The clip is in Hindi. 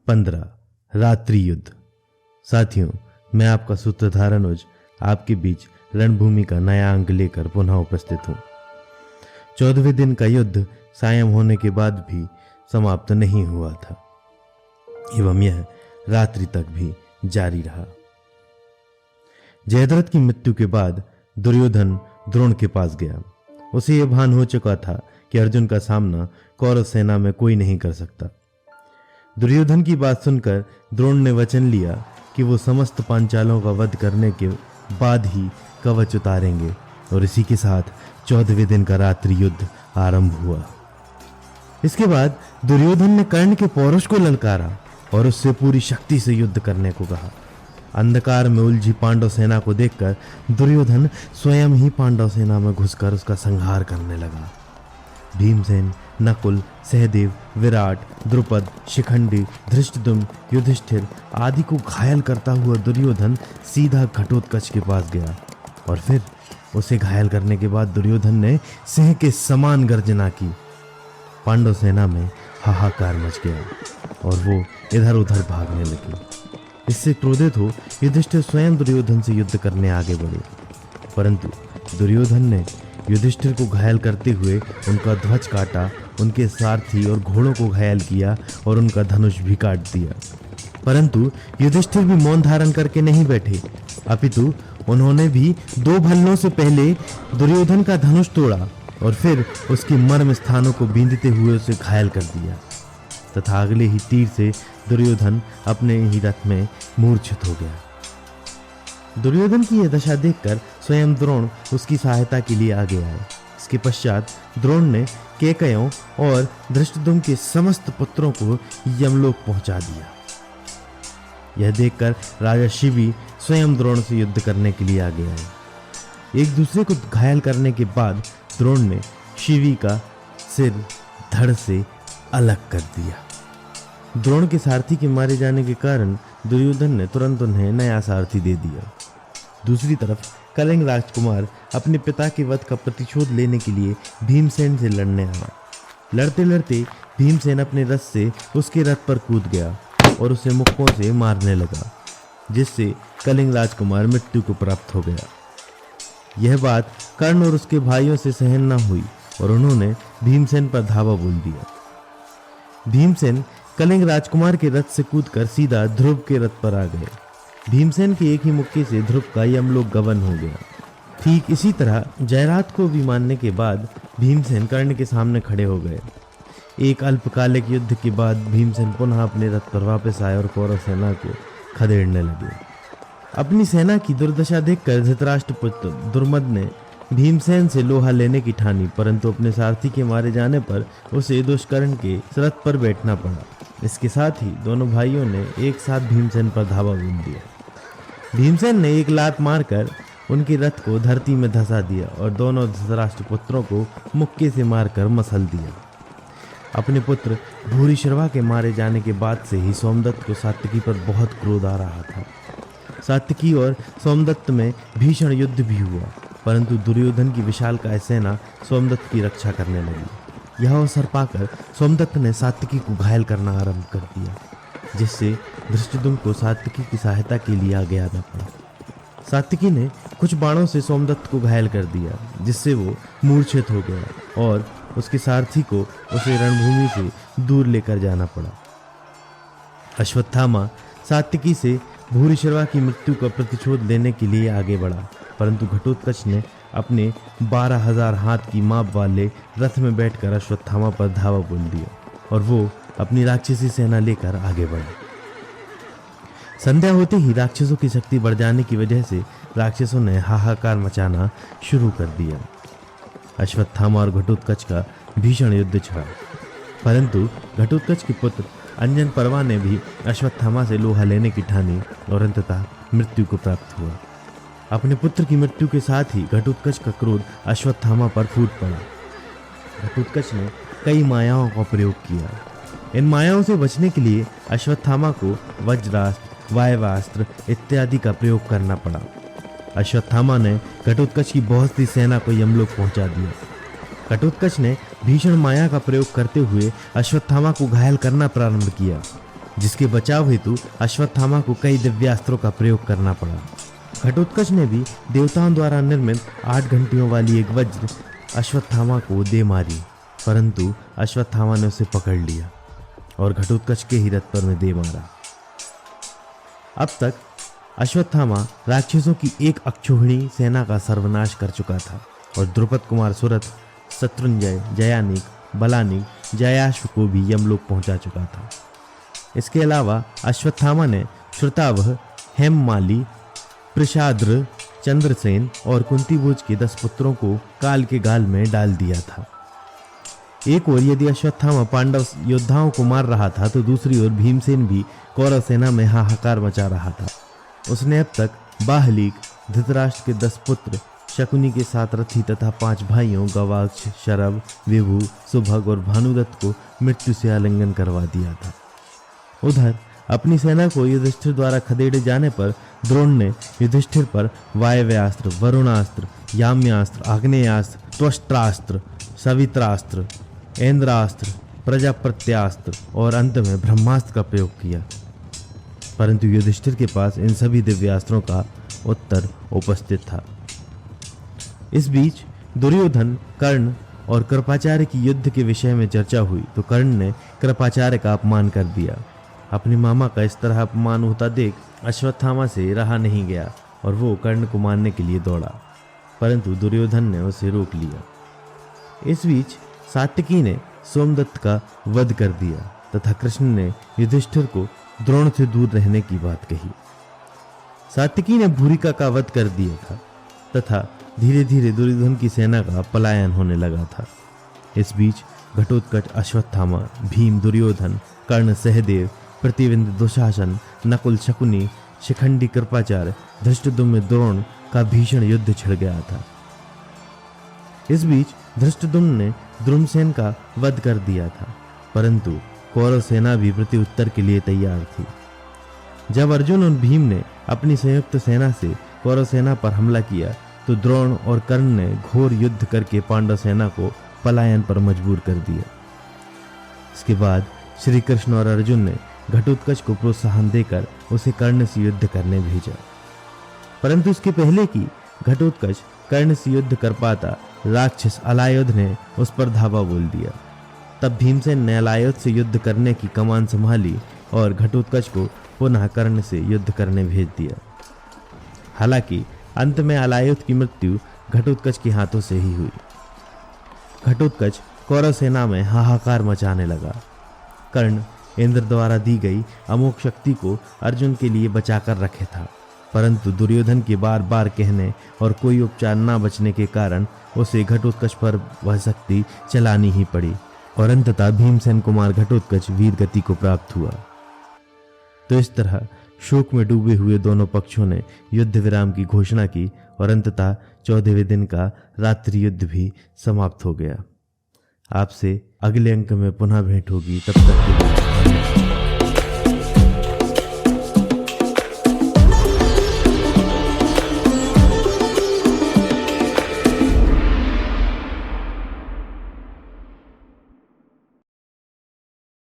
15 रात्रि युद्ध। साथियों, मैं आपका सूत्रधार अनुज आपके बीच रणभूमि का नया अंक लेकर पुनः उपस्थित हूं। 14वें दिन का युद्ध सायं होने के बाद भी समाप्त नहीं हुआ था एवं यह रात्रि तक भी जारी रहा। जयद्रथ की मृत्यु के बाद दुर्योधन द्रोण के पास गया। उसे यह भान हो चुका था कि अर्जुन का सामना कौरव सेना में कोई नहीं कर सकता। दुर्योधन की बात सुनकर द्रोण ने वचन लिया कि वो समस्त पांचालों का वध करने के बाद ही कवच उतारेंगे और इसी के साथ 14वें दिन का रात्रि युद्ध आरंभ हुआ। इसके बाद दुर्योधन ने कर्ण के पौरुष को ललकारा और उससे पूरी शक्ति से युद्ध करने को कहा। अंधकार में उलझी पांडव सेना को देखकर दुर्योधन स्वयं ही पांडव सेना में घुसकर उसका संहार करने लगा। भीमसेन, नकुल, सहदेव, विराट, द्रुपद, शिखंडी, धृष्टद्युम्न, युधिष्ठिर आदि को घायल करता हुआ दुर्योधन सीधा घटोत्कच के पास गया और फिर उसे घायल करने के बाद दुर्योधन ने सिंह के समान गर्जना की। पांडव सेना में हाहाकार मच गया और वो इधर उधर भागने लगे। इससे क्रोधित हो युधिष्ठिर स्वयं दुर्योधन से युद्ध करने आगे बढ़े, परंतु दुर्योधन ने युधिष्ठिर को घायल करते हुए उनका ध्वज काटा, उनके सारथी और घोड़ों को घायल किया और उनका धनुष भी काट दिया। परंतु युधिष्ठिर भी मौन धारण करके नहीं बैठे, अपितु उन्होंने भी 2 भल्लों से पहले दुर्योधन का धनुष तोड़ा और फिर उसके मर्म स्थानों को बींधते हुए उसे घायल कर दिया तथा अगले ही तीर से दुर्योधन अपने ही रथ में मूर्छित हो गया। दुर्योधन की यह दशा देखकर स्वयं द्रोण उसकी सहायता के लिए आगे आए। इसके पश्चात द्रोण ने केकयों और धृष्टद्युम्न के समस्त पुत्रों को यमलोक पहुंचा दिया। यह देखकर राजा शिवी स्वयं द्रोण से युद्ध करने के लिए आगे आए। एक दूसरे को घायल करने के बाद द्रोण ने शिवी का सिर धड़ से अलग कर दिया। द्रोण के सारथी के मारे जाने के कारण दुर्योधन ने तुरंत उन्हें नया सारथी दे दिया। दूसरी तरफ कलिंग राजकुमार अपने पिता के वध का प्रतिशोध लेने के लिए भीमसेन से लड़ने आया। लड़ते लड़ते भीमसेन अपने रथ से उसके रथ पर कूद गया और उसे मुक्कों से मारने लगा, जिससे कलिंग राजकुमार मृत्यु को प्राप्त हो गया। यह बात कर्ण और उसके भाइयों से सहन न हुई और उन्होंने भीमसेन पर धावा बोल दिया। भीमसेन कलिंग राजकुमार के रथ से कूदकर सीधा ध्रुव के रथ पर आ गए। भीमसेन के एक ही मुक्के से ध्रुव का यमलोक गमन हो गया। ठीक इसी तरह जयरात को भी मारने के बाद भीमसेन कर्ण के सामने खड़े हो गए। एक अल्पकालिक युद्ध के बाद भीमसेन पुनः अपने रथ पर वापस आए और कौरव सेना को खदेड़ने लगे। अपनी सेना की दुर्दशा देखकर धृतराष्ट्र पुत्र दुर्मद ने भीमसेन से लोहा लेने की ठानी, परंतु अपने सारथी के मारे जाने पर उसे दुष्कर्ण के रथ पर बैठना पड़ा। इसके साथ ही दोनों भाइयों ने एक साथ भीमसेन पर धावा बोल दिया। भीमसेन ने एक लात मारकर उनके रथ को धरती में धंसा दिया और दोनों धृतराष्ट्र पुत्रों को मुक्के से मारकर मसल दिया। अपने पुत्र भूरिश्रवा के मारे जाने के बाद से ही सोमदत्त को सात्यकी पर बहुत क्रोध आ रहा था। सात्यकी और सोमदत्त में भीषण युद्ध भी हुआ, परंतु दुर्योधन की विशालकाय सेना सोमदत्त की रक्षा करने लगी। यह अवसर पाकर सोमदत्त ने सात्यकी को घायल करना आरंभ कर दिया, जिससे धृष्टद्युम्न को सात्यकी की सहायता के लिए आगे आना पड़ा। सात्यकी ने कुछ बाणों से सोमदत्त को घायल कर दिया, जिससे वो मूर्छित हो गया और उसके सारथी को उसे रणभूमि से दूर लेकर जाना पड़ा। अश्वत्थामा सात्यकी से भूरिश्रवा की मृत्यु का प्रतिशोध लेने के लिए आगे बढ़ा, परंतु घटोत्कच ने अपने 12,000 हाथ की माप वाले रथ में बैठकर अश्वत्थामा पर धावा बोल दिया और वो अपनी राक्षसी सेना लेकर आगे बढ़ा। संध्या होते ही राक्षसों की शक्ति बढ़ जाने की वजह से राक्षसों ने हाहाकार मचाना शुरू कर दिया। अश्वत्थामा और घटोत्कच का भीषण युद्ध छिड़ा, परंतु घटोत्कच के पुत्र अंजन पर्वा ने भी अश्वत्थामा से लोहा लेने की ठानी और अंततः मृत्यु को प्राप्त हुआ। अपने पुत्र की मृत्यु के साथ ही घटोत्कच का क्रोध अश्वत्थामा पर फूट पड़ा। घटोत्कच ने कई मायाओं का प्रयोग किया। इन मायाओं से बचने के लिए अश्वत्थामा को वज्रास्त्र, वायवास्त्र इत्यादि का प्रयोग करना पड़ा। अश्वत्थामा ने घटोत्कच की बहुत सी सेना को यमलोक पहुंचा दिया। घटोत्कच ने भीषण माया का प्रयोग करते हुए अश्वत्थामा को घायल करना प्रारंभ किया। जिसके बचाव हेतु अश्वत्थामा को कई दिव्यास्त्रों का प्रयोग करना पड़ा। घटोत्कच ने भी देवताओं द्वारा निर्मित 8 घंटियों वाली एक वज्र अश्वत्थामा को दे मारी, परंतु अश्वत्थामा ने उसे पकड़ लिया और घटोत्कच के ही रथ पर में दे मारा। अब तक अश्वत्थामा राक्षसों की एक अक्षोहिणी सेना का सर्वनाश कर चुका था और द्रुपद कुमार सुरथ, शत्रुंजय, जयानिक, बलानिक, जयाश्व को भी यमलोक पहुंचा चुका था। इसके अलावा अश्वत्थामा ने श्रुतावह, हेममाली, प्रषाद्र, चंद्रसेन और कुंतीभोज के 10 पुत्रों को काल के गाल में डाल दिया था। एक ओर यदि अश्वत्थामा पांडव योद्धाओं को मार रहा था तो दूसरी ओर भीमसेन भी कौरव सेना में हाहाकार मचा रहा था। उसने अब तक बाहलीक, धृतराष्ट्र के 10 पुत्र, शकुनी के 7 रथी तथा 5 भाइयों गवाक्ष, शरभ, विभु, सुभग और भानुदत्त को मृत्यु से आलिंगन करवा दिया था। उधर अपनी सेना को युधिष्ठिर द्वारा खदेड़े जाने पर द्रोण ने युधिष्ठिर पर वायव्यास्त्र, वरुणास्त्र, याम्यास्त्र, आग्नेयास्त्र, त्वष्ट्रास्त्र, सवित्रास्त्र, ऐन्द्रास्त्र, प्रजाप्रत्यास्त्र और अंत में ब्रह्मास्त्र का प्रयोग किया, परंतु युधिष्ठिर के पास इन सभी दिव्यास्त्रों का उत्तर उपस्थित था। इस बीच दुर्योधन, कर्ण और कृपाचार्य की युद्ध के विषय में चर्चा हुई तो कर्ण ने कृपाचार्य का अपमान कर दिया। अपने मामा का इस तरह अपमान होता देख अश्वत्थामा से रहा नहीं गया और वो कर्ण को मारने के लिए दौड़ा, परंतु दुर्योधन ने उसे रोक लिया। इस बीच सात्यकी ने सोमदत्त का वध कर दिया तथा कृष्ण ने युधिष्ठिर को द्रोण से दूर रहने की बात कही। सात्यकी ने भूरिका का वध कर दिया था तथा धीरे धीरे दुर्योधन की सेना का पलायन होने लगा था। इस बीच घटोत्कच, अश्वत्थामा, भीम, दुर्योधन, कर्ण, सहदेव, प्रतिविंद, दुशासन, नकुल, शकुनी, शिखंडी, कृपाचार्य, धृष्टद्युम्न, द्रोण का भीषण युद्ध छिड़ गया था। इस बीच धृष्टद्युम्न ने द्रुमसेन का वध कर दिया था, परंतु कौरव सेना भी प्रत्युत्तर के लिए तैयार थी। जब अर्जुन और भीम ने अपनी संयुक्त सेना से कौरव सेना पर हमला किया तो द्रोण और कर्ण ने घोर युद्ध करके पांडव सेना को पलायन पर मजबूर कर दिया। इसके बाद श्री कृष्ण और अर्जुन ने घटोत्कच को प्रोत्साहन देकर उसे कर्ण से युद्ध करने भेजा, परंतु इसके पहले कि घटोत्कच कर्ण से युद्ध कर पाता, राक्षस अलायुध ने उस पर धावा बोल दिया। तब भीमसेन ने अलायुध से युद्ध करने की कमान संभाली और घटोत्कच को पुनः कर्ण से युद्ध करने भेज दिया। हालांकि अंत में अलायुध की मृत्यु घटोत्कच के हाथों से ही हुई। घटोत्कच कौरव सेना में हाहाकार मचाने लगा। कर्ण इंद्र द्वारा दी गई अमोघ शक्ति को अर्जुन के लिए बचाकर रखे था, परंतु दुर्योधन के बार बार कहने और कोई उपचार न बचने के कारण उसे घटोत्कच पर वह शक्ति चलानी ही पड़ी और अंततः भीमसेन कुमार घटोत्कच वीर गति को प्राप्त हुआ। तो इस तरह शोक में डूबे हुए दोनों पक्षों ने युद्ध विराम की घोषणा की और अंततः 14वें दिन का रात्रि युद्ध भी समाप्त हो गया। आपसे अगले अंक में पुनः भेंट होगी, तब तक के लिए